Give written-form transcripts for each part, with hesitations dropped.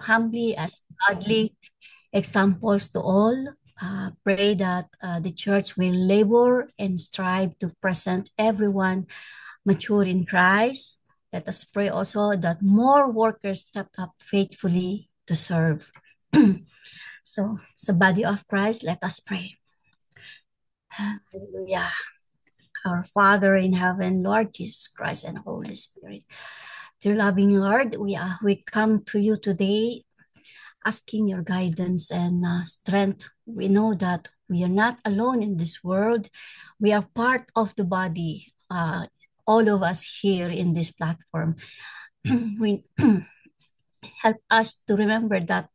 humbly as godly examples to all. Pray that the church will labor and strive to present everyone mature in Christ. Let us pray also that more workers step up faithfully to serve. So, sa body of Christ, let us pray. Hallelujah. Our Father in heaven, Lord Jesus Christ and Holy Spirit. Dear loving Lord, we come to you today asking your guidance and strength. We know that we are not alone in this world. We are part of the body, all of us here in this platform. We help us to remember that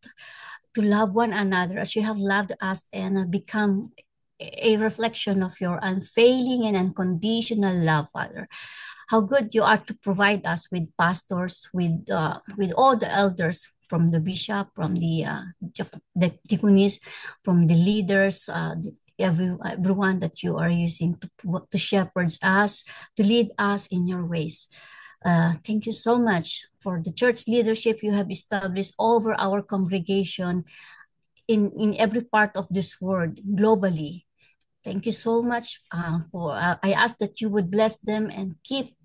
to love one another as you have loved us and become a reflection of your unfailing and unconditional love, Father. How good you are to provide us with pastors, with all the elders, from the bishop, from the deaconess, from the leaders, everyone that you are using to shepherd us, to lead us in your ways. Thank you so much for the church leadership you have established over our congregation in every part of this world globally. Thank you so much for. I ask that you would bless them and keep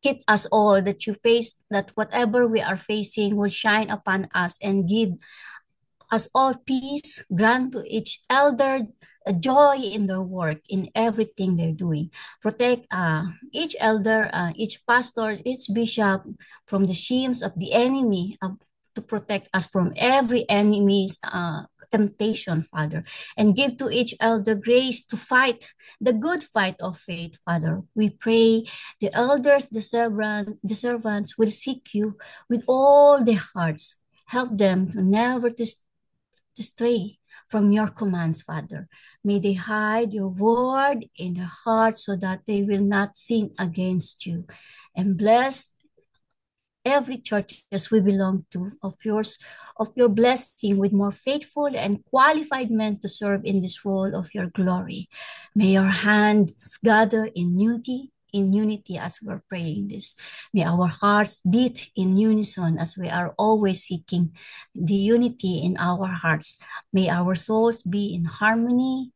keep us all, that you face that whatever we are facing will shine upon us and give us all peace. Grant to each elder a joy in their work, in everything they're doing. Protect each elder, each pastor, each bishop from the schemes of the enemy, to protect us from every enemy's temptation, Father. And give to each elder grace to fight the good fight of faith, Father. We pray the elders, the servants will seek you with all their hearts. Help them to never to stray from your commands, Father. May they hide your word in their hearts so that they will not sin against you. And bless every church as we belong to of your blessing with more faithful and qualified men to serve in this role of your glory. May your hands gather in unity as we're praying this. May our hearts beat in unison as we are always seeking the unity in our hearts. May our souls be in harmony.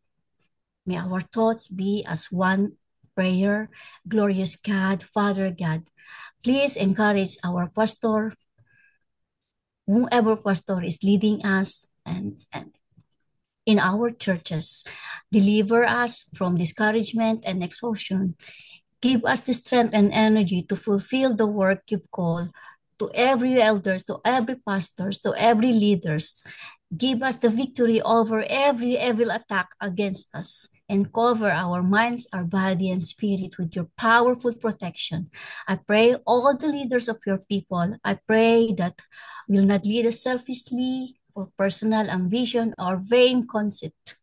May our thoughts be as one prayer. Glorious God, Father God, please encourage our pastor, whoever pastor is leading us and in our churches. Deliver us from discouragement and exhaustion. Give us the strength and energy to fulfill the work you've called to every elders, to every pastors, to every leaders. Give us the victory over every evil attack against us and cover our minds, our body, and spirit with your powerful protection. I pray all the leaders of your people, I pray that will not lead us selfishly for personal ambition or vain conceit.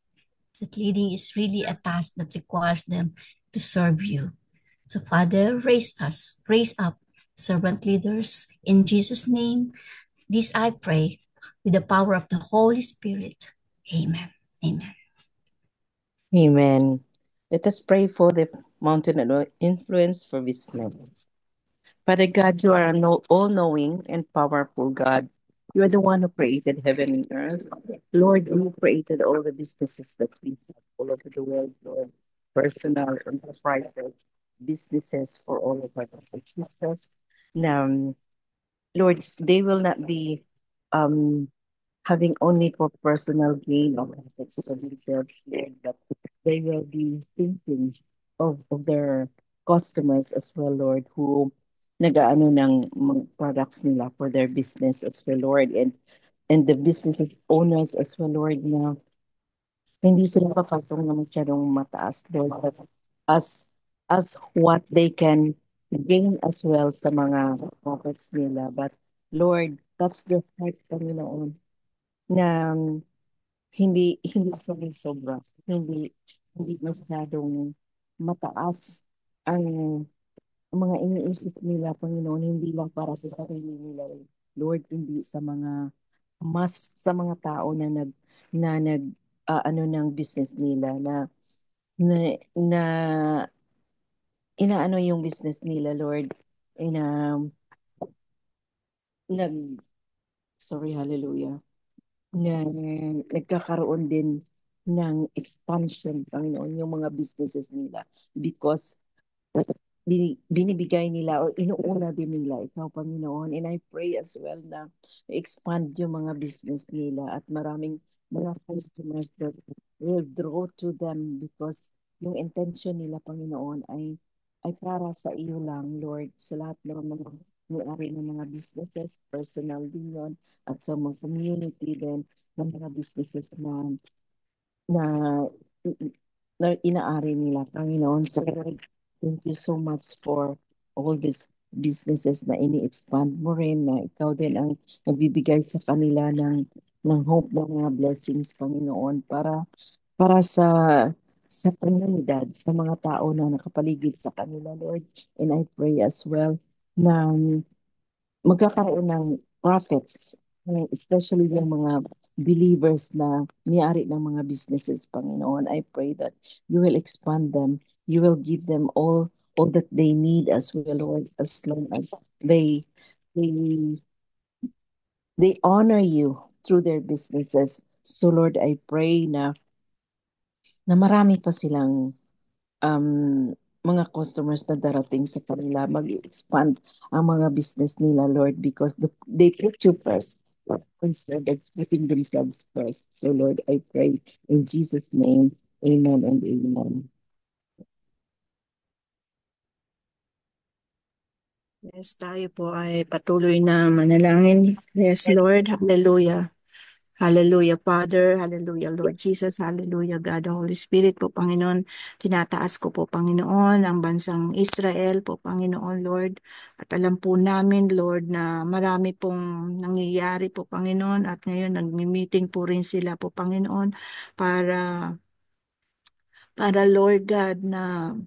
That leading is really a task that requires them to serve you. So Father, raise up servant leaders in Jesus' name. This I pray with the power of the Holy Spirit. Amen. Amen. Amen. Let us pray for the mountain of influence for business. Father God, you are an all knowing and powerful God. You are the one who created heaven and earth. Lord, you created all the businesses that we have all over the world, Lord. Personal enterprises, businesses for all of our brothers and sisters. Now, Lord, they will not be um having only for personal gain or benefits for themselves, Lord, but they will be thinking of their customers as well, Lord, who nag-aano ng mga products nila for their business as well, Lord, and the businesses owners as well, Lord, na hindi sila papatong na masyadong mataas, Lord, but as as what they can gain as well sa mga profits nila. But Lord, that's their heart, Panginoon, na hindi hindi sobra-sobra, hindi hindi masyadong mataas ang mga iniisip nila, Panginoon, hindi lang para sa sarili nila, Lord, hindi sa mga sa mga tao na nag ano ng business nila na na inaano yung business nila, Lord, ina nag, sorry, hallelujah, na nagkakaroon din ng expansion, Panginoon, yung mga businesses nila because binibigay nila o inuuna din nila ikaw, Panginoon. And I pray as well na expand yung mga business nila at maraming mga customers that will draw to them because yung intention nila, Panginoon, ay para sa iyo lang, Lord, sa lahat ng mga may-ari ng mga businesses, personal din yun, at sa mga community din ng mga businesses na na inaari nila, Panginoon. So, Lord, thank you so much for all these businesses na ini-expand mo rin, na ikaw din ang nagbibigay sa kanila ng hope, ng mga blessings, Panginoon, para sa komunidad, sa mga tao na nakapaligid sa kanila, Lord. And I pray as well na magkakaroon ng profits, especially yung mga believers na may-ari ng mga businesses, Panginoon. I pray that you will expand them. You will give them all that they need as well, Lord, as long as they they honor you through their businesses. So Lord, I pray na marami pa silang um, mga customers na darating sa kanila, mag-expand ang mga business nila, Lord, because they put you first instead of putting themselves first. So, Lord, I pray in Jesus' name, amen and amen. Yes, tayo po ay patuloy na manalangin. Yes, Lord. Hallelujah. Hallelujah, Father. Hallelujah, Lord Jesus. Hallelujah, God, the Holy Spirit po, Panginoon. Tinataas ko po, Panginoon, ang bansang Israel po, Panginoon, Lord. At alam po namin, Lord, na marami pong nangyayari po, Panginoon. At ngayon, nagmi-meeting po rin sila po, Panginoon, para, para Lord God, na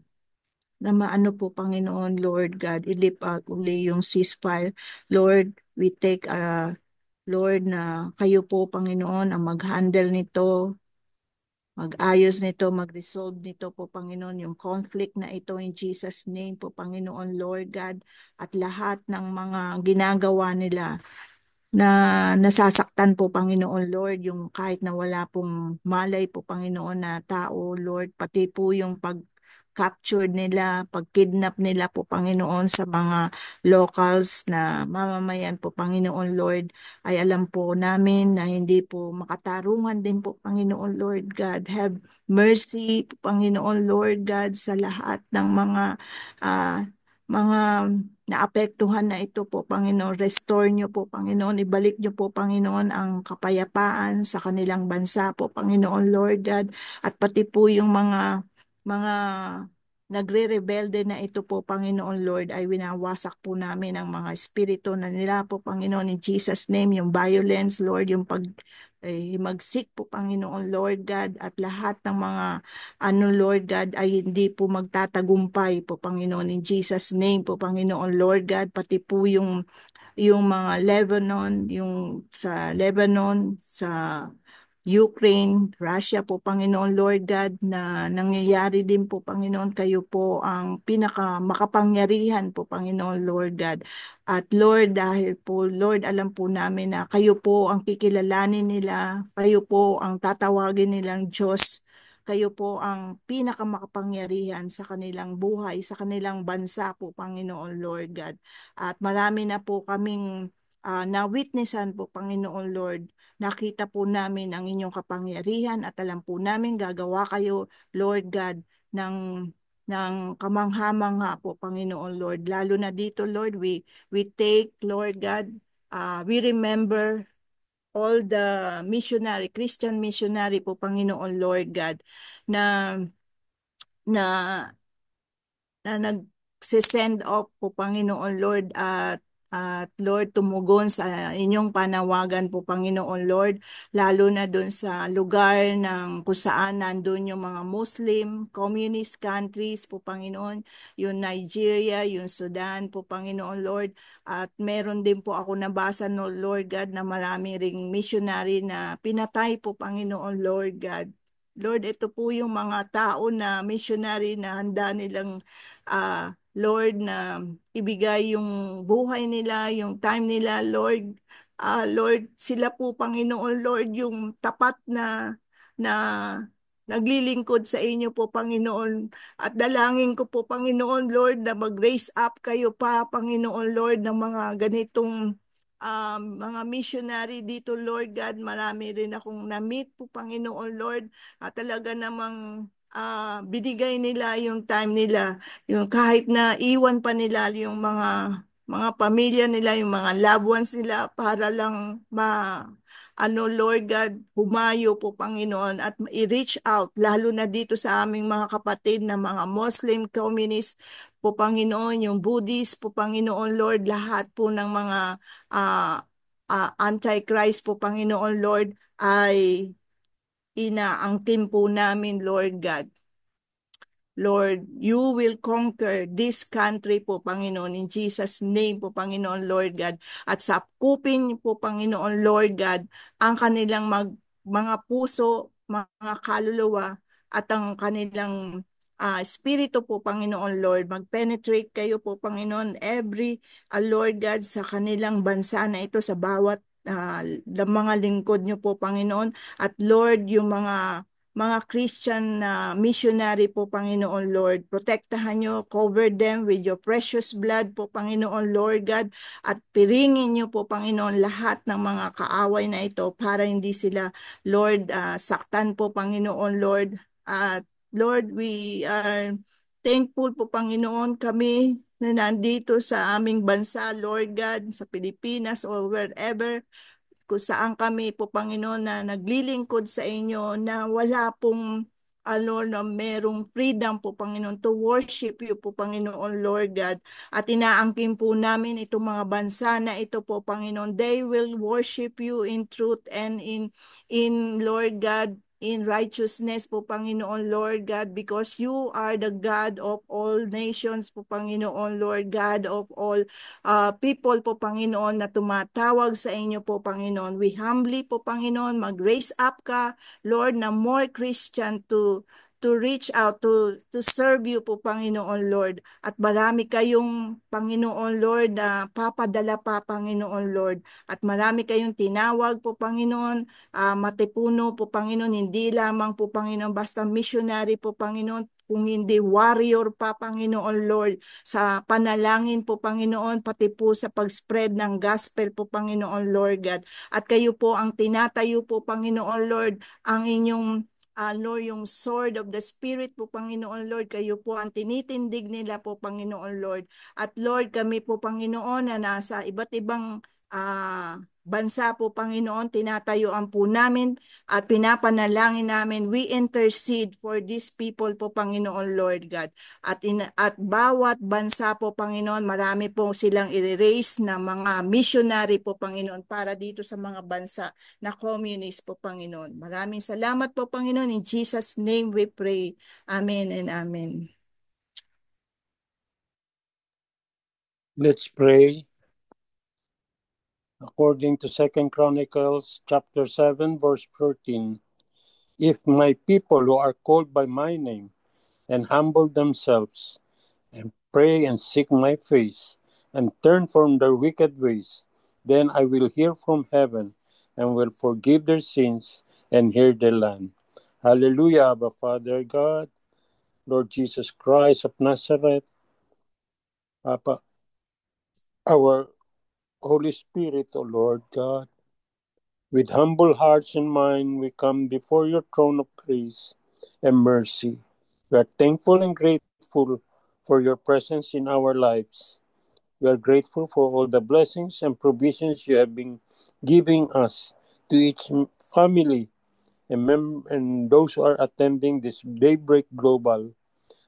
maano po, Panginoon, Lord God, ilip out uli yung ceasefire. Lord, we take, Lord, na kayo po, Panginoon, ang mag-handle nito, mag-ayos nito, mag-resolve nito po, Panginoon, yung conflict na ito in Jesus' name po, Panginoon, Lord God, at lahat ng mga ginagawa nila na nasasaktan po, Panginoon Lord, yung kahit na wala pong malay po, Panginoon, na tao, Lord, pati po yung pag-capture nila, pag-kidnap nila po, Panginoon, sa mga locals na mamamayan po, Panginoon Lord, ay alam po namin na hindi po makatarungan din po, Panginoon Lord God. Have mercy po, Panginoon Lord God, sa lahat ng mga naapektuhan na ito po, Panginoon. Restore niyo po, Panginoon. Ibalik niyo po, Panginoon, ang kapayapaan sa kanilang bansa po, Panginoon, Lord God. At pati po yung mga nagre-rebelde na ito po, Panginoon Lord, ay winawasak po namin ang mga espiritu na nila po, Panginoon, in Jesus' name, yung violence, Lord, yung magsik po, Panginoon Lord God, at lahat ng mga ano Lord God ay hindi po magtatagumpay po, Panginoon, in Jesus name po, Panginoon Lord God, pati po yung mga Lebanon, yung sa Lebanon, sa Ukraine, Russia po, Panginoon Lord God, na nangyayari din po, Panginoon, kayo po ang pinaka makapangyarihan po, Panginoon Lord God. At Lord, dahil po, Lord, alam po namin na kayo po ang kikilalanin nila, kayo po ang tatawagin nilang Diyos, kayo po ang pinakamakapangyarihan sa kanilang buhay, sa kanilang bansa po, Panginoon Lord God. At marami na po kaming na-witnessan po, Panginoon Lord. Nakita po namin ang inyong kapangyarihan at alam po namin gagawa kayo, Lord God, ng kamangha-mangha po, Panginoon Lord. Lalo na dito, Lord, we take, Lord God, we remember all the missionary, Christian missionary po, Panginoon Lord God, na na nag-send off po, Panginoon Lord, at Lord, tumugon sa inyong panawagan po, Panginoon Lord, lalo na doon sa lugar ng kung saan nandun yung mga Muslim, communist countries po, Panginoon, yung Nigeria, yung Sudan po, Panginoon Lord, at meron din po ako nabasa, no, Lord God, na marami ring missionary na pinatay po, Panginoon Lord God. Lord, ito po yung mga tao na missionary na handa nilang Lord, na ibigay yung buhay nila, yung time nila, Lord. Lord, sila po, Panginoon, Lord, yung tapat na naglilingkod sa inyo po, Panginoon. At dalangin ko po, Panginoon, Lord, na mag-raise up kayo pa, Panginoon, Lord, ng mga ganitong mga missionary dito, Lord God. Marami rin akong na-meet po, Panginoon, Lord. Talaga namang binigay nila yung time nila, yung kahit na iwan pa nila yung mga pamilya nila, yung mga loved ones nila para lang Lord God, humayo po, Panginoon, at i-reach out, lalo na dito sa aming mga kapatid na mga Muslim communities po, Panginoon, yung Buddhist po, Panginoon, Lord, lahat po ng mga uh, antichrist po, Panginoon, Lord, ay inaangkin po namin, Lord God. Lord, you will conquer this country po, Panginoon, in Jesus' name po, Panginoon, Lord God. At sakupin niyo po, Panginoon, Lord God, ang kanilang mga puso, mga kaluluwa, at ang kanilang espiritu po, Panginoon, Lord. Mag-penetrate kayo po, Panginoon, every, Lord God, sa kanilang bansa na ito, sa bawat mga lingkod niyo po, Panginoon. At Lord, yung mga Christian na missionary po, Panginoon Lord. Protektahan nyo, cover them with your precious blood po, Panginoon Lord God, at piringin nyo po, Panginoon, lahat ng mga kaaway na ito para hindi sila, Lord, saktan po, Panginoon Lord. At Lord, we are thankful po, Panginoon, kami na nandito sa aming bansa, Lord God, sa Pilipinas or wherever, kung saan kami po, Panginoon, na naglilingkod sa inyo, na wala pong na merong freedom po, Panginoon, to worship you po, Panginoon, Lord God. At inaangkin po namin itong mga bansa na ito po, Panginoon. They will worship you in truth and in Lord God, in righteousness po, Panginoon, Lord God, because you are the God of all nations po, Panginoon, Lord God of all people po, Panginoon, na tumatawag sa inyo po, Panginoon. We humbly po, Panginoon, mag-raise up ka, Lord, na more Christian to reach out, to serve you po, Panginoon, Lord. At marami kayong, Panginoon, Lord, na papadala pa, Panginoon, Lord. At marami kayong tinawag po, Panginoon, matipuno po, Panginoon, hindi lamang po, Panginoon, basta missionary po, Panginoon, kung hindi warrior pa, Panginoon, Lord, sa panalangin po, Panginoon, pati po sa pag-spread ng gospel po, Panginoon, Lord God. At kayo po ang tinatayo po, Panginoon, Lord, ang inyong Lord, yung sword of the Spirit po, Panginoon, Lord, kayo po ang tinitindig nila po, Panginoon, Lord. At Lord, kami po, Panginoon, na nasa iba't ibang bansa po, Panginoon, tinatayuan po namin at pinapanalangin namin. We intercede for these people po, Panginoon, Lord God. At bawat bansa po, Panginoon, marami po silang i-raise na mga missionary po, Panginoon, para dito sa mga bansa na communist po, Panginoon. Maraming salamat po, Panginoon. In Jesus' name we pray. Amen and amen. Let's pray. According to 2 Chronicles chapter 7, verse 13, if my people who are called by my name and humble themselves and pray and seek my face and turn from their wicked ways, then I will hear from heaven and will forgive their sins and heal their land. Hallelujah, Abba Father God, Lord Jesus Christ of Nazareth, Abba, our Holy Spirit, O Lord God, with humble hearts and mind, we come before your throne of grace and mercy. We are thankful and grateful for your presence in our lives. We are grateful for all the blessings and provisions you have been giving us to each family and those who are attending this Daybreak Global.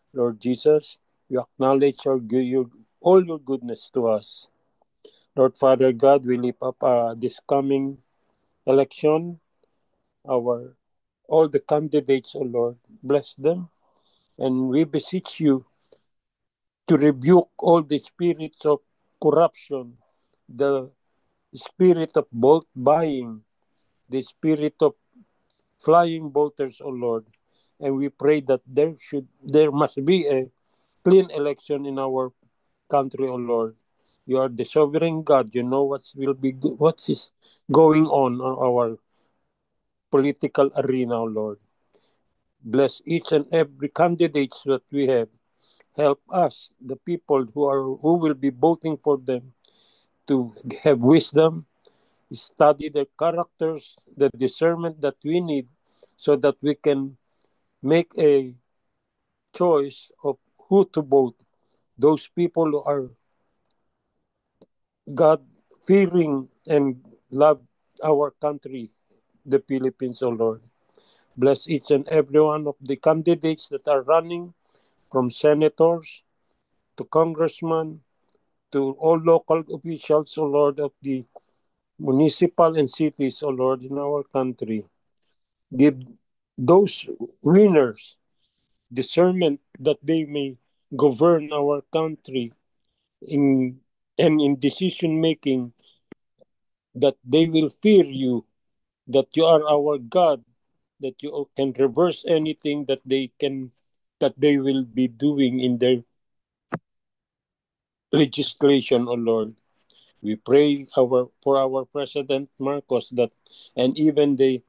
Lord Jesus, we acknowledge all your goodness to us. Lord Father God, we lift up this coming election, all the candidates, O Lord, bless them, and we beseech you to rebuke all the spirits of corruption, the spirit of vote buying, the spirit of flying voters, O Lord. And we pray that there must be a clean election in our country, O Lord. You are the sovereign God. You know what is going on our political arena, O Lord. Bless each and every candidates that we have. Help us, the people who will be voting for them, to have wisdom, study their characters, the discernment that we need, so that we can make a choice of who to vote. Those people who are God fearing and love our country, the Philippines, O Lord. Bless each and every one of the candidates that are running, from senators to congressmen to all local officials, O Lord, of the municipal and cities, O Lord, in our country. Give those winners discernment that they may govern our country in and in decision making, that they will fear you, that you are our God, that you can reverse anything that they will be doing in their legislation, O Lord. We pray for our President Marcos, that and even the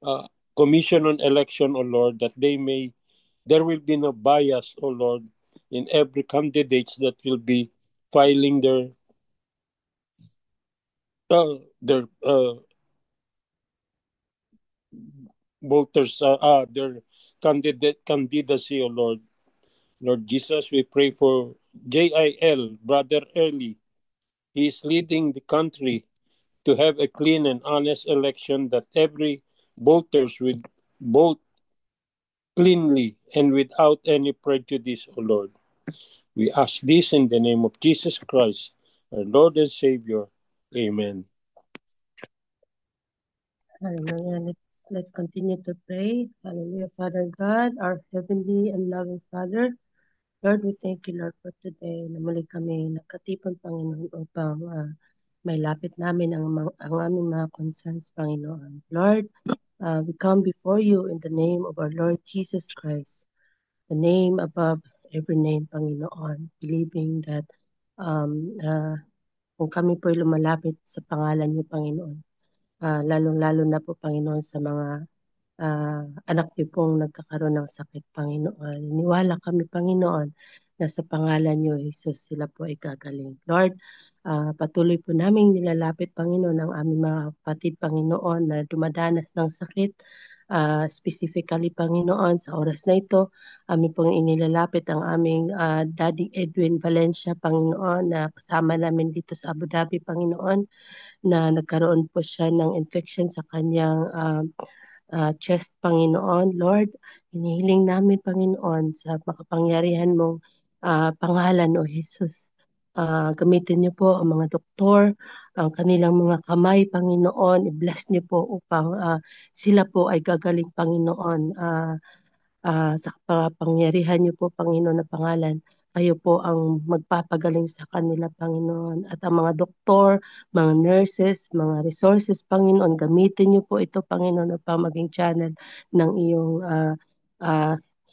uh, Commission on Election, O Lord, that there will be no bias, O Lord, in every candidates that will be filing their voters, their candidacy, O Lord. Lord Jesus, we pray for JIL, Brother Early. He is leading the country to have a clean and honest election, that every voters will vote cleanly and without any prejudice, O Lord. We ask this in the name of Jesus Christ, our Lord and Savior. Amen. Hallelujah. Let's continue to pray. Hallelujah. Father God, our heavenly and loving Father, Lord, we thank you, Lord, for today na muli kami nagkatipon, Panginoon, upang may lapit namin ang aming mga concerns, Panginoon. Lord, we come before you in the name of our Lord Jesus Christ, the name above every name, Panginoon, believing that kung kami po'y lumalapit sa pangalan niyo, Panginoon, lalong-lalo na po, Panginoon, sa mga anak niyo pong nagkakaroon ng sakit, Panginoon. Niwala kami, Panginoon, na sa pangalan niyo, Jesus, sila po ay gagaling. Lord, patuloy po namin nilalapit, Panginoon, ang aming mga kapatid, Panginoon, na dumadanas ng sakit. Specifically, Panginoon, sa oras na ito, amin pong inilalapit ang aming Daddy Edwin Valencia, Panginoon, na kasama namin dito sa Abu Dhabi, Panginoon, na nagkaroon po siya ng infection sa kanyang chest, Panginoon. Lord, hinihiling namin, Panginoon, sa makapangyarihan mong pangalan, O Jesus. Gamitin niyo po ang mga doktor, ang kanilang mga kamay, Panginoon. I-bless niyo po upang sila po ay gagaling, Panginoon. Sa kapangyarihan niyo po, Panginoon, na pangalan, kayo po ang magpapagaling sa kanila, Panginoon. At ang mga doktor, mga nurses, mga resources, Panginoon, gamitin niyo po ito, Panginoon, upang maging channel ng iyong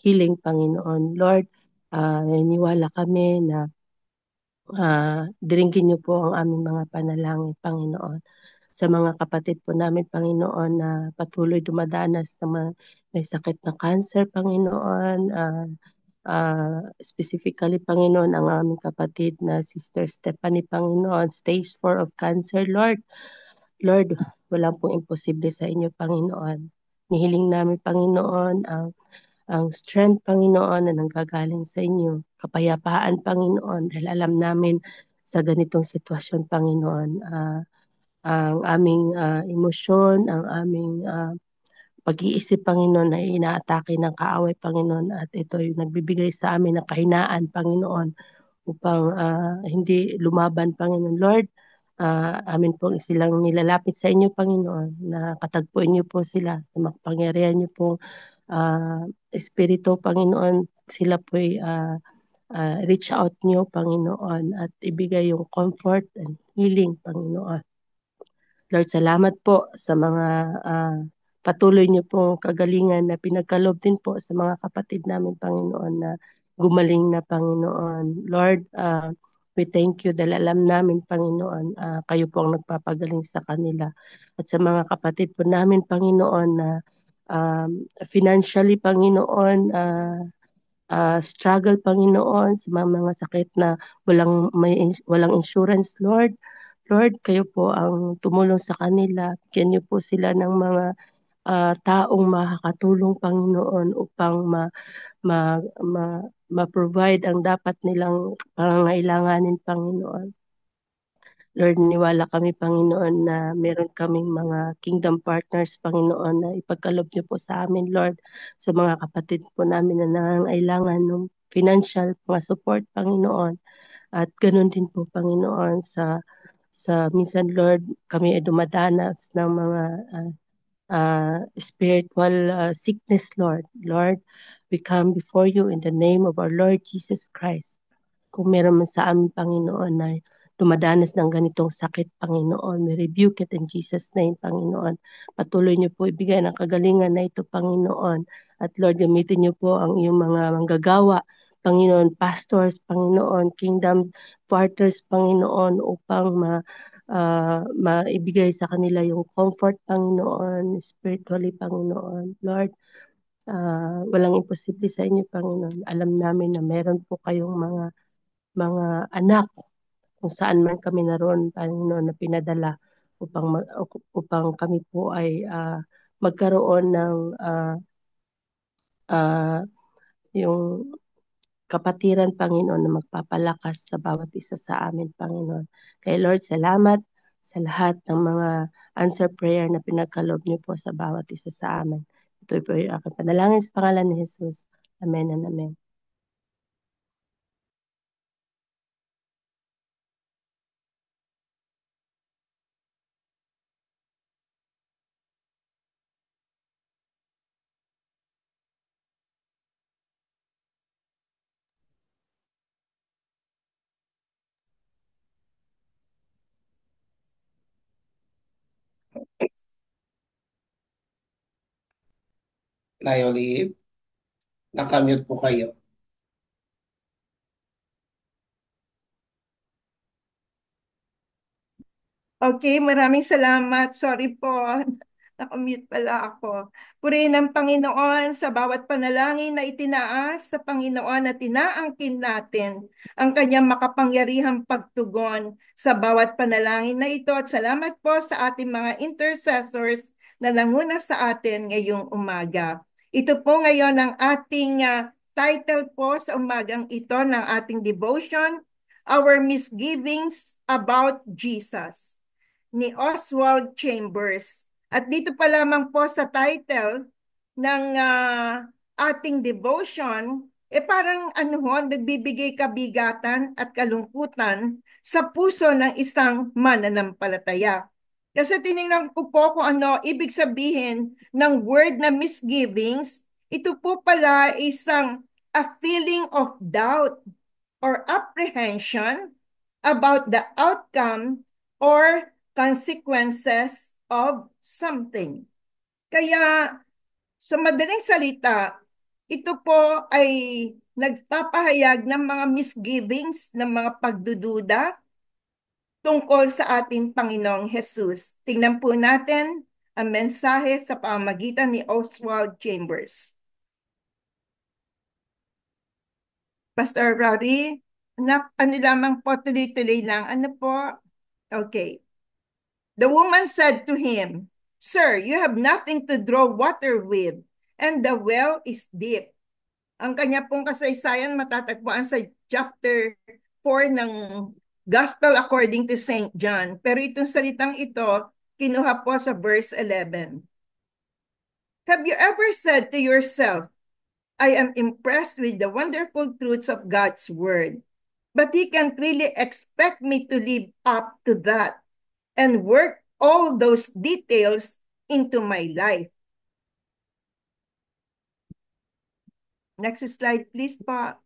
healing, Panginoon. Lord, naniniwala kami na diringgin niyo po ang aming mga panalangin, Panginoon. Sa mga kapatid po namin, Panginoon, na patuloy dumadanas ng may sakit na cancer, Panginoon. Specifically, Panginoon, ang aming kapatid na Sister Stephanie, Panginoon, stage 4 of cancer, Lord. Lord, walang pong imposible sa inyo, Panginoon. Nihiling namin, Panginoon, ang strength, Panginoon, na nanggagaling sa inyo. Kapayapaan, Panginoon, dahil alam namin sa ganitong sitwasyon, Panginoon, ang aming emosyon, ang aming pag-iisip, Panginoon, ay inaatake ng kaaway, Panginoon, at ito ay nagbibigay sa amin ng kahinaan, Panginoon, upang hindi lumaban, Panginoon. Lord, amin pong silang nilalapit sa inyo, Panginoon, na katagpuin niyo po sila, na makapangyarihan niyo pong Espiritu, Panginoon, sila po'y reach out niyo, Panginoon, at ibigay yung comfort and healing, Panginoon. Lord, salamat po sa mga patuloy niyo pong kagalingan na pinagkaloob din po sa mga kapatid namin, Panginoon, na gumaling na, Panginoon. Lord, we thank you dahil alam namin, Panginoon, kayo po ang nagpapagaling sa kanila. At sa mga kapatid po namin, Panginoon, na financially, Panginoon, struggle, Panginoon, sa mga sakit na walang insurance, Lord. Lord, kayo po ang tumulong sa kanila. Bigyan niyo po sila ng mga taong makakatulong, Panginoon, upang ma-provide ang dapat nilang pangangailanganin, Panginoon. Lord, niwala kami, Panginoon, na meron kaming mga kingdom partners, Panginoon, na ipagkaloob niyo po sa amin, Lord, sa mga kapatid po namin na nangangailangan ng financial mga support, Panginoon. At ganoon din po, Panginoon, sa minsan, Lord, kami ay dumadanas ng mga spiritual sickness, Lord. Lord, we come before you in the name of our Lord Jesus Christ. Kung meron man sa amin, Panginoon, na dumadanas ng ganitong sakit, Panginoon, we rebuke it in Jesus' name, Panginoon. Patuloy niyo po ibigay ng kagalingan na ito, Panginoon. At Lord, gamitin niyo po ang iyong mga manggagawa, Panginoon, pastors, Panginoon, kingdom partners, Panginoon, upang maibigay sa kanila yung comfort, Panginoon, spiritually, Panginoon. Lord, walang imposible sa inyo, Panginoon. Alam namin na meron po kayong mga anak kung saan man kami naroon, Panginoon, na pinadala upang kami po ay magkaroon ng yung kapatiran, Panginoon, na magpapalakas sa bawat isa sa amin, Panginoon. Kay Lord, salamat sa lahat ng mga answer prayer na pinagkaloob niyo po sa bawat isa sa amin. Ito po yung aking panalangin sa pangalan ni Jesus. Amen and amen. Nay Olive, nakamute po kayo. Okay, maraming salamat. Sorry po. Nakamute pala ako. Purihin ang Panginoon sa bawat panalangin na itinaas sa Panginoon at tinaangkin natin ang kanyang makapangyarihang pagtugon sa bawat panalangin na ito. At salamat po sa ating mga intercessors na nanguna sa atin ngayong umaga. Ito po ngayon ang ating title po sa umagang ito ng ating devotion, Our Misgivings About Jesus, ni Oswald Chambers. At dito pa lamang po sa title ng ating devotion, parang nagbibigay kabigatan at kalungkutan sa puso ng isang mananampalataya. Kasi tinignan ko po kung ano ibig sabihin ng word na misgivings. Ito po pala isang a feeling of doubt or apprehension about the outcome or consequences of something. Kaya sa madaling salita, ito po ay nagpapahayag ng mga misgivings, ng mga pagdududa tungkol sa ating Panginoong Jesus. Tingnan po natin ang mensahe sa pamamagitan ni Oswald Chambers. Pastor Rory, ano lamang po, tuloy-tuloy lang. Ano po? Okay. The woman said to him, Sir, you have nothing to draw water with, and the well is deep. Ang kanya pong kasaysayan matatagpuan sa chapter 4 ng Gospel according to St. John. Pero itong salitang ito, kinuha po sa verse 11. Have you ever said to yourself, I am impressed with the wonderful truths of God's word, but he can't really expect me to live up to that and work all those details into my life. Next slide, please, Pa.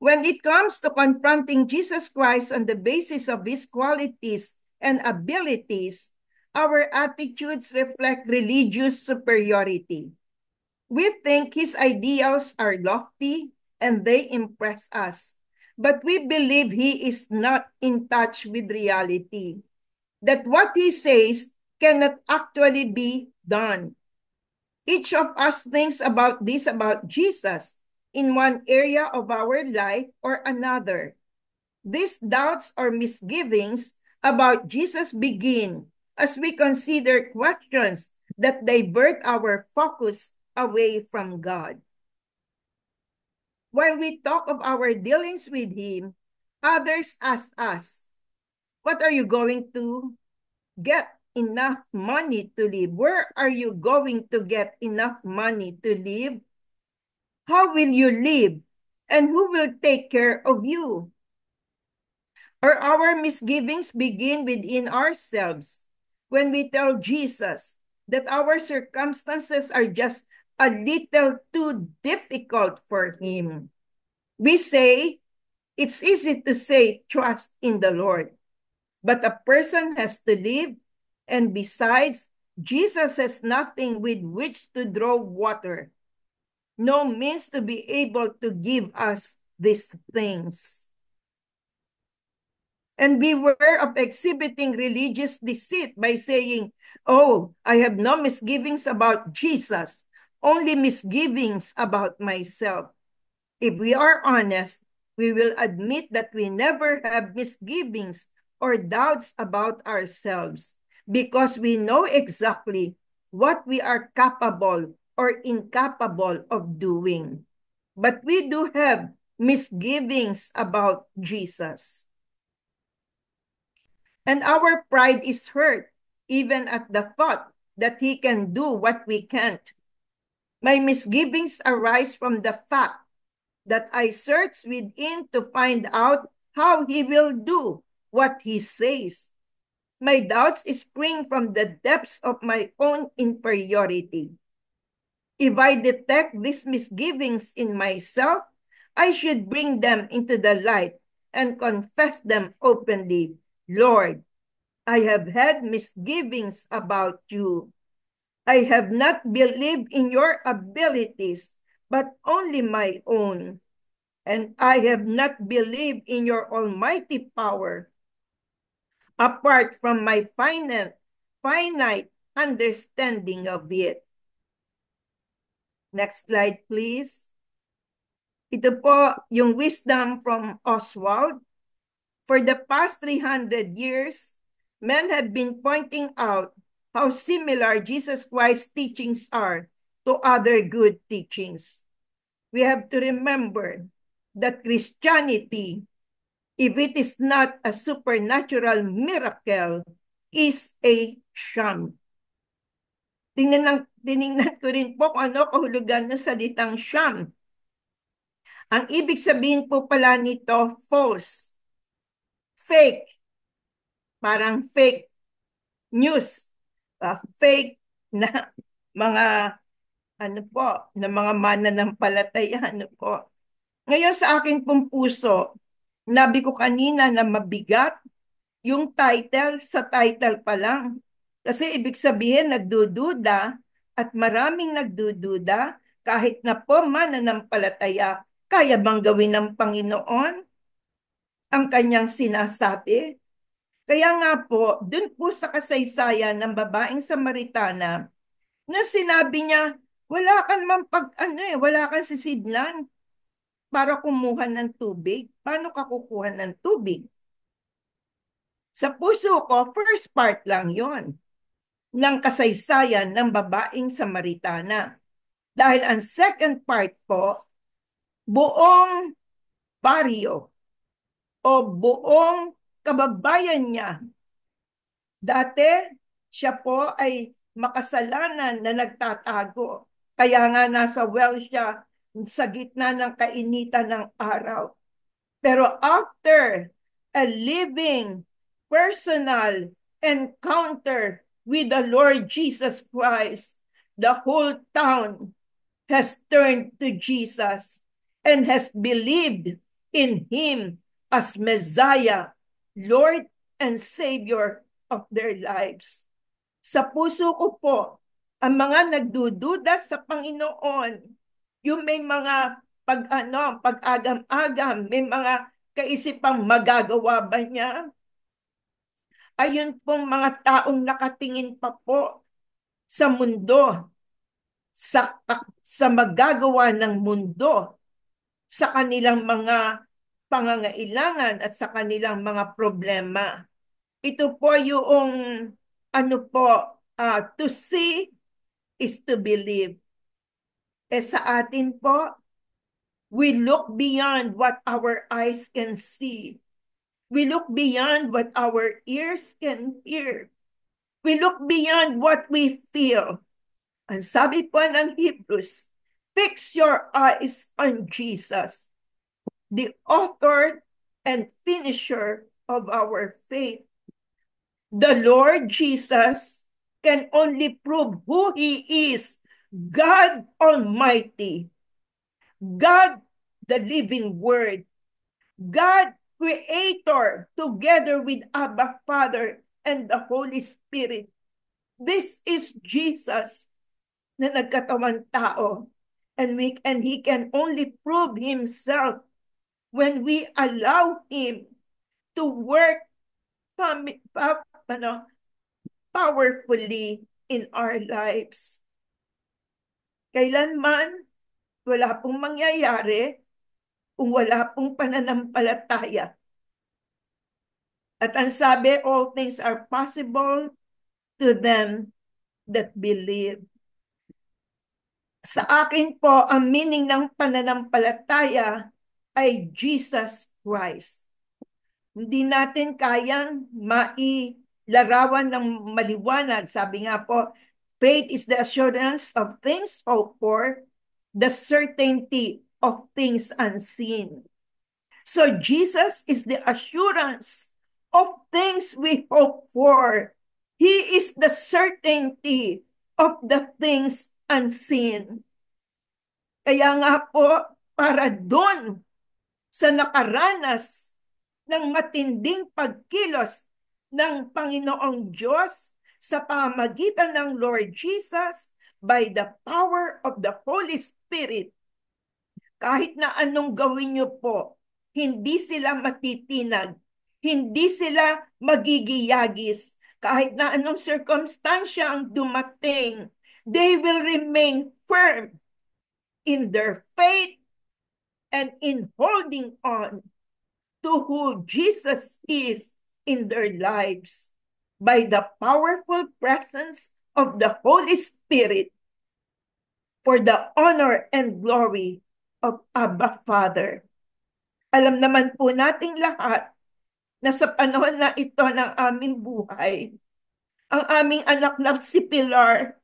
When it comes to confronting Jesus Christ on the basis of his qualities and abilities, our attitudes reflect religious superiority. We think his ideals are lofty and they impress us, but we believe he is not in touch with reality, that what he says cannot actually be done. Each of us thinks about this about Jesus in one area of our life or another. These doubts or misgivings about Jesus begin as we consider questions that divert our focus away from God. While we talk of our dealings with Him, others ask us, what are you going to get enough money to live? Where are you going to get enough money to live? How will you live? And who will take care of you? Or our misgivings begin within ourselves when we tell Jesus that our circumstances are just a little too difficult for him. We say, it's easy to say, trust in the Lord. But a person has to live, and besides, Jesus has nothing with which to draw water, no means to be able to give us these things. And beware of exhibiting religious deceit by saying, oh, I have no misgivings about Jesus, only misgivings about myself. If we are honest, we will admit that we never have misgivings or doubts about ourselves because we know exactly what we are capable or incapable of doing. But we do have misgivings about Jesus. And our pride is hurt, even at the thought that he can do what we can't. My misgivings arise from the fact that I search within to find out how he will do what he says. My doubts spring from the depths of my own inferiority. If I detect these misgivings in myself, I should bring them into the light and confess them openly. Lord, I have had misgivings about you. I have not believed in your abilities, but only my own. And I have not believed in your almighty power, apart from my finite understanding of it. Next slide, please. Ito po yung wisdom from Oswald. For the past 300 years, men have been pointing out how similar Jesus Christ's teachings are to other good teachings. We have to remember that Christianity, if it is not a supernatural miracle, is a sham. Tinignan ko rin po kung ano kahulugan ng salitang sham. Ang ibig sabihin po pala nito, false, fake, parang fake news, fake na mga na mga mananampalataya, po. Ngayon sa akin pong puso, nabi ko kanina na mabigat yung title sa title pa lang. Kasi ibig sabihin nagdududa at maraming nagdududa kahit na po mananampalataya, kaya bang gawin ng Panginoon ang kanyang sinasabi? Kaya nga po, dun po sa kasaysayan ng babaeng Samaritana, na sinabi niya, wala kang wala kang sisidlan para kumuha ng tubig. Paano ka kukuha ng tubig? Sa puso ko, first part lang yon ng kasaysayan ng babaeng Samaritana. Dahil ang second part po, buong baryo o buong kababayan niya. Dati, siya po ay makasalanan na nagtatago. Kaya nga nasa well siya sa gitna ng kainitan ng araw. Pero after a living, personal encounter with the Lord Jesus Christ, the whole town has turned to Jesus and has believed in Him as Messiah, Lord and Savior of their lives. Sa puso ko po, Ang mga nagdududa sa Panginoon, yung may mga pag-agam-agam, may mga kaisipang magagawa ba niya? Ayun pong mga taong nakatingin pa po sa mundo, sa magagawa ng mundo, sa kanilang mga pangangailangan at sa kanilang mga problema. Ito po yung to see is to believe. Sa atin po, we look beyond what our eyes can see. We look beyond what our ears can hear. We look beyond what we feel. Ang sabi po ng Hebrews, fix your eyes on Jesus, the author and finisher of our faith. The Lord Jesus can only prove who He is, God Almighty, God the living Word, God Creator, together with Abba Father and the Holy Spirit. This is Jesus na nagkatawang tao. And He can only prove Himself when we allow Him to work powerfully in our lives. Kailanman, wala pong mangyayari kung wala pong pananampalataya. At ang sabi, all things are possible to them that believe. Sa akin po, ang meaning ng pananampalataya ay Jesus Christ. Hindi natin kayang mailarawan ng maliwanag. Sabi nga po, faith is the assurance of things hoped for, the certainty of things unseen. So Jesus is the assurance of things we hope for. He is the certainty of the things unseen. Kaya nga po, para doon sa nakaranas ng matinding pagkilos ng Panginoong Diyos sa pamamagitan ng Lord Jesus by the power of the Holy Spirit, kahit na anong gawin niyo po, hindi sila matitinag, hindi sila magigiyagis, kahit na anong circumstansya ang dumating, they will remain firm in their faith and in holding on to who Jesus is in their lives by the powerful presence of the Holy Spirit for the honor and glory of Abba Father. Alam naman po nating lahat na sa panahon na ito ng aming buhay, ang aming anak na si Pilar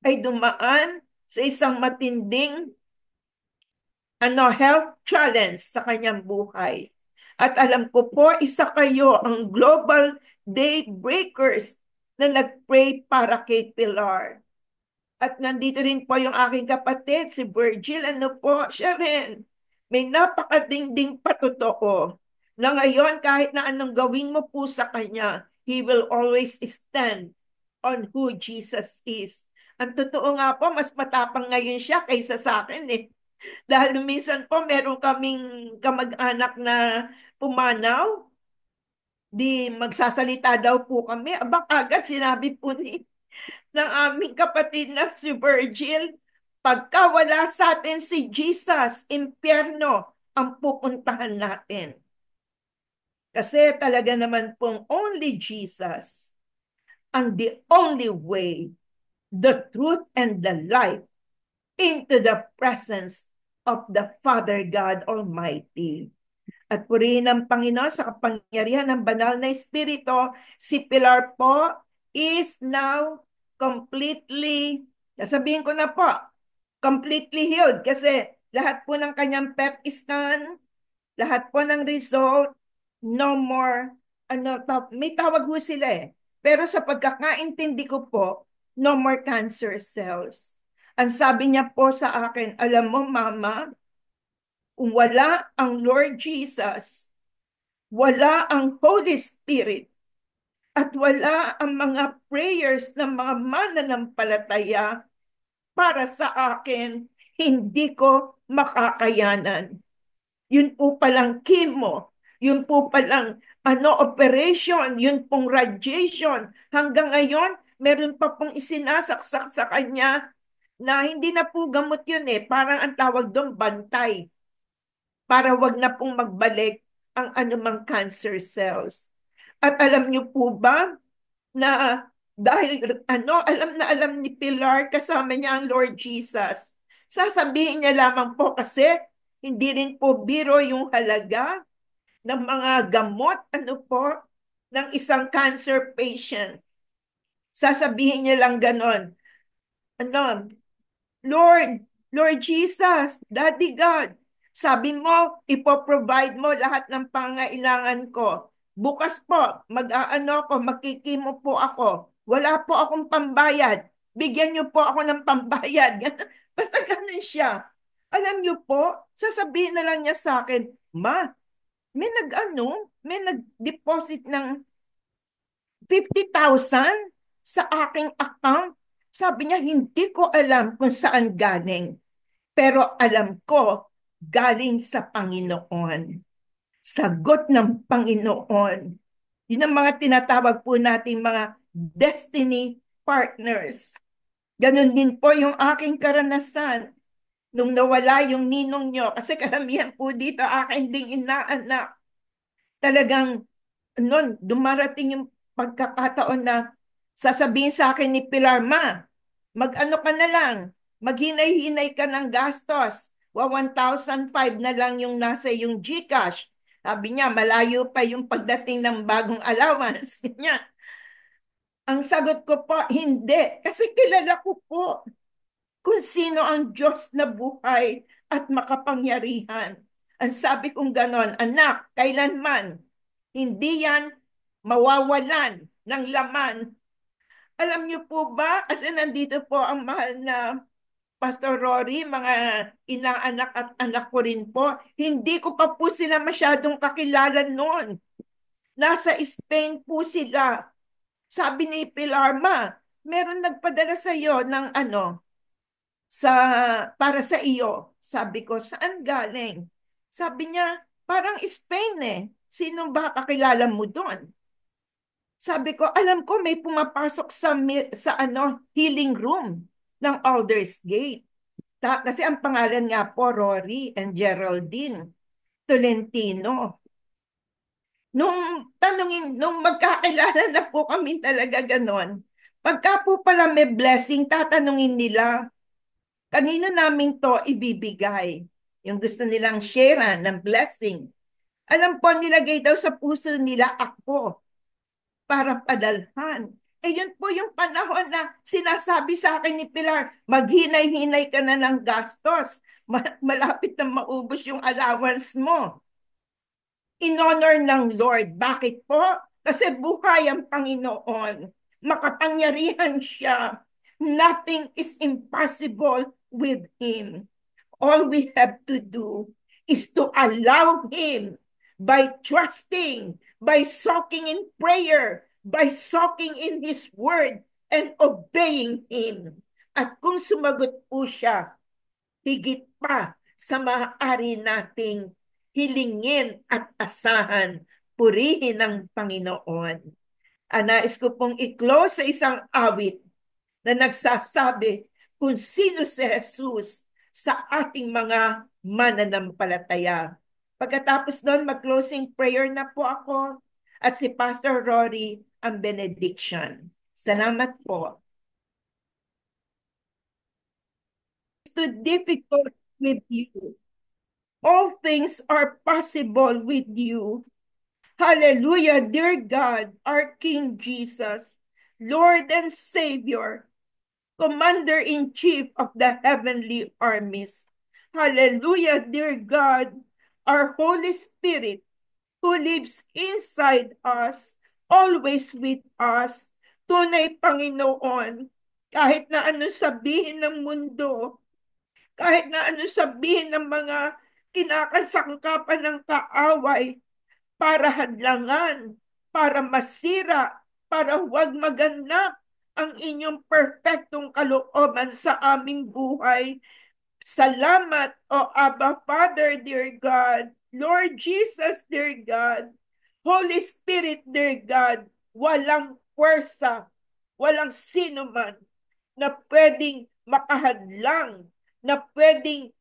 ay dumaan sa isang matinding health challenge sa kanyang buhay. At alam ko po, isa kayo ang global daybreakers na nag-pray para kay Pilar. At nandito rin po yung aking kapatid, si Virgil. Siya rin. May napakadingding patotoo na ngayon kahit na anong gawin mo po sa kanya, he will always stand on who Jesus is. Ang totoo nga po, mas matapang ngayon siya kaysa sa akin eh. Dahil minsan po, meron kaming kamag-anak na pumanaw, di magsasalita daw po kami. Aba, agad sinabi po ng aming kapatid na si Virgil, pagka wala sa atin si Jesus, impyerno ang pupuntahan natin. Kasi talaga naman pong only Jesus ang the only way, the truth, and the life into the presence of the Father God Almighty. At purihin ng Panginoon sa kapangyarihan ng banal na Espiritu, si Pilar po is now completely, sabihin ko na po, completely healed kasi lahat po ng kanyang PET scan, lahat po ng result, no more, may tawag po sila eh. Pero sa pagkakaintindi ko po, no more cancer cells. Ang sabi niya po sa akin, alam mo mama, kung wala ang Lord Jesus, wala ang Holy Spirit, At wala ang mga prayers ng mga mananampalataya para sa akin, hindi ko makakayanan. Yun po palang chemo, yun po palang operation, yun pong radiation. Hanggang ngayon, meron pa pong isinasaksak sa kanya na hindi na po gamot yun eh. Parang ang tawag doon, bantay. Para wag na pong magbalik ang anumang cancer cells. At alam niyo po ba na dahil alam na alam ni Pilar kasama niya ang Lord Jesus. Sasabihin niya lamang po kasi hindi rin po biro yung halaga ng mga gamot ng isang cancer patient. Sasabihin niya lang ganon. Ano, Lord, Lord Jesus, Daddy God, sabi mo, ipoprovide mo lahat ng pangailangan ko. Bukas po, mag-aano ko, makikimo po ako. Wala po akong pambayad. Bigyan niyo po ako ng pambayad. Basta ganun siya. Alam niyo po, sasabihin na lang niya sa akin, Ma, may nag-deposit ng 50,000 sa aking account. Sabi niya, hindi ko alam kung saan galing. Pero alam ko, galing sa Panginoon. Sagot ng Panginoon. Yun ang mga tinatawag po nating mga destiny partners. Ganon din po yung aking karanasan. Nung nawala yung ninong nyo, kasi karamihan po dito akin ding inaanak. Talagang dumarating yung pagkakataon na sasabihin sa akin ni Pilar, Ma, mag-ano ka na lang, maghinay-hinay ka ng gastos. 1,005 na lang yung nasa yung GCash. Sabi niya, malayo pa yung pagdating ng bagong allowance. Niya. Ang sagot ko po, hindi. Kasi kilala ko po kung sino ang Diyos na buhay at makapangyarihan. Ang sabi kong ganon, anak, kailanman, hindi yan mawawalan ng laman. Alam niyo po ba, kasi nandito po ang mahal na Pastor Rory, mga inaanak at anak ko rin po, hindi ko pa po sila masyadong kakilala noon. Nasa Spain po sila. Sabi ni Pilarma, meron nagpadala sa iyo ng sa para sa iyo. Sabi ko, saan galing? Sabi niya, parang Spain eh. Sino ba kakilala mo doon? Sabi ko, alam ko may pumapasok sa healing room ng Aldersgate. Kasi ang pangalan nga po, Rory and Geraldine Tolentino. Nung magkakilala na po kami talaga ganon, pagka po pala may blessing, tatanungin nila, kanino namin to ibibigay? Yung gusto nilang share ng blessing. Alam po, nilagay daw sa puso nila ako para padalhan. Eh yun po yung panahon na sinasabi sa akin ni Pilar, maghinay-hinay ka na ng gastos. Malapit na maubos yung allowance mo. In honor ng Lord. Bakit po? Kasi buhay ang Panginoon. Makapangyarihan siya. Nothing is impossible with Him. All we have to do is to allow Him by trusting, by soaking in prayer, by soaking in His Word, and obeying Him. At kung sumagot po siya, higit pa sa maaari nating hilingin at asahan, purihin ng Panginoon. Nais ko pong i-close sa isang awit na nagsasabi kung sino si Jesus sa ating mga mananampalataya. Pagkatapos doon, mag-closing prayer na po ako at si Pastor Rory ang benediction. Salamat po. It's too difficult with you. All things are possible with you. Hallelujah, dear God, our King Jesus, Lord and Savior, Commander-in-Chief of the heavenly armies. Hallelujah, dear God, our Holy Spirit, who lives inside us, always with us. Tunay, Panginoon, kahit na ano sabihin ng mundo, kahit na ano sabihin ng mga kinakasangkapan ng kaaway para hadlangan, para masira para huwag maganap ang inyong perfectong kalooban sa aming buhay. Salamat, O Abba Father, dear God, Lord Jesus, dear God, Holy Spirit, dear God, walang puwersa, walang sino man na pwedeng makahadlang, na pwedeng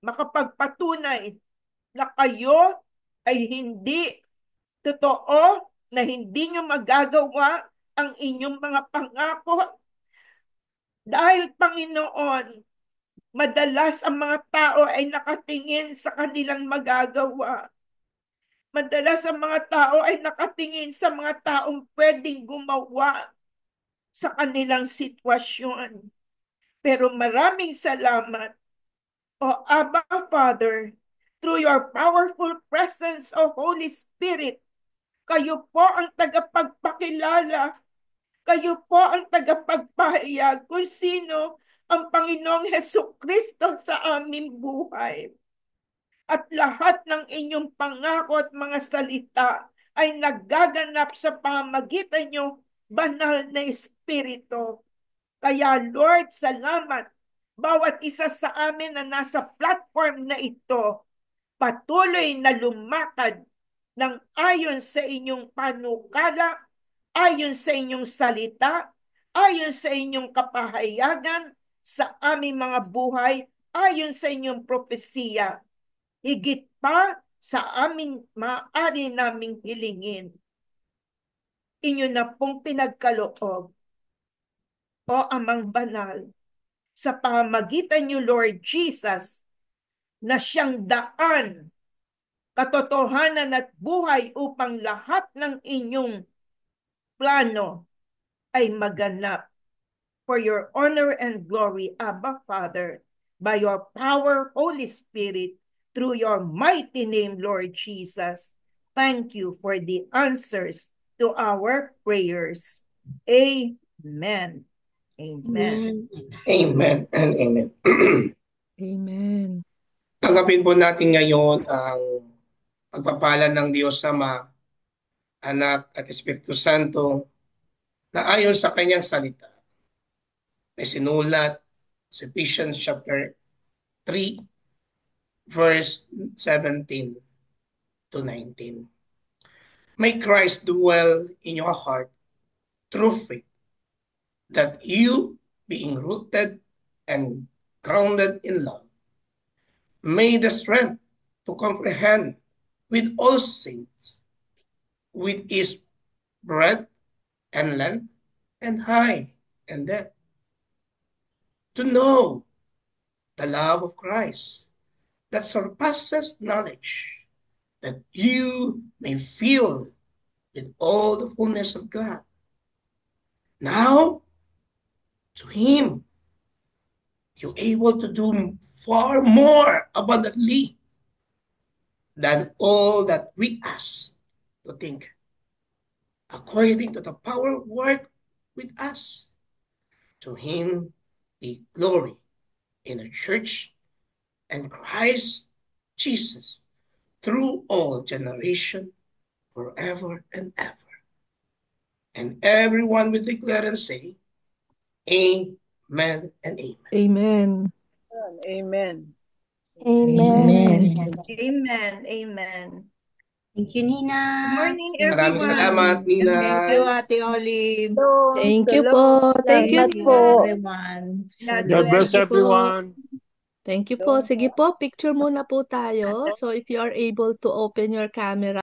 makapagpatunay na kayo ay hindi totoo, na hindi nyo magagawa ang inyong mga pangako. Dahil, Panginoon, madalas ang mga tao ay nakatingin sa kanilang magagawa. Madalas ang mga tao ay nakatingin sa mga taong pwedeng gumawa sa kanilang sitwasyon. Pero maraming salamat, O Abba Father, through your powerful presence, O Holy Spirit, kayo po ang tagapagpakilala, kayo po ang tagapagpahayag kung sino ang Panginoong Hesukristo sa aming buhay. At lahat ng inyong pangako at mga salita ay nagaganap sa pamamagitan nyo, banal na Espiritu. Kaya Lord, salamat. Bawat isa sa amin na nasa platform na ito, patuloy na lumakad ng ayon sa inyong panukala, ayon sa inyong salita, ayon sa inyong kapahayagan sa aming mga buhay, ayon sa inyong propesiya. Higit pa sa amin maaari naming hilingin. Inyo na pong pinagkaloob, O Amang Banal, sa pamamagitan niyo, Lord Jesus, na siyang daan, katotohanan at buhay upang lahat ng inyong plano ay maganap. For your honor and glory, Abba Father, by your power, Holy Spirit, through your mighty name, Lord Jesus. Thank you for the answers to our prayers. Amen. Amen. Amen and amen. Amen. Tanggapin po natin ngayon ang pagpapala ng Diyos Ama, Anak at Espiritu Santo na ayon sa kanyang salita na sinulat sa Ephesians chapter 3 verse 17 to 19. May Christ dwell in your heart through faith, that you, being rooted and grounded in love, may the strength to comprehend with all saints, with his breadth and length and height and depth, to know the love of Christ that surpasses knowledge, that you may fill with all the fullness of God. Now, to him, you're able to do far more abundantly than all that we ask to think, according to the power work with us. To him be glory in the church and Christ Jesus through all generation, forever and ever. And everyone will declare and say, Amen and amen. Amen. Amen. Amen. Amen. Amen. Thank you, Nina. Good morning, Maraming everyone. salamat, Nina. Thank you, Ate Olive. Thank you po. Thank you, Thank you, Nina. everyone. God bless Thank you po. everyone. Thank you po. Sige po, picture muna po tayo. So if you are able to open your camera,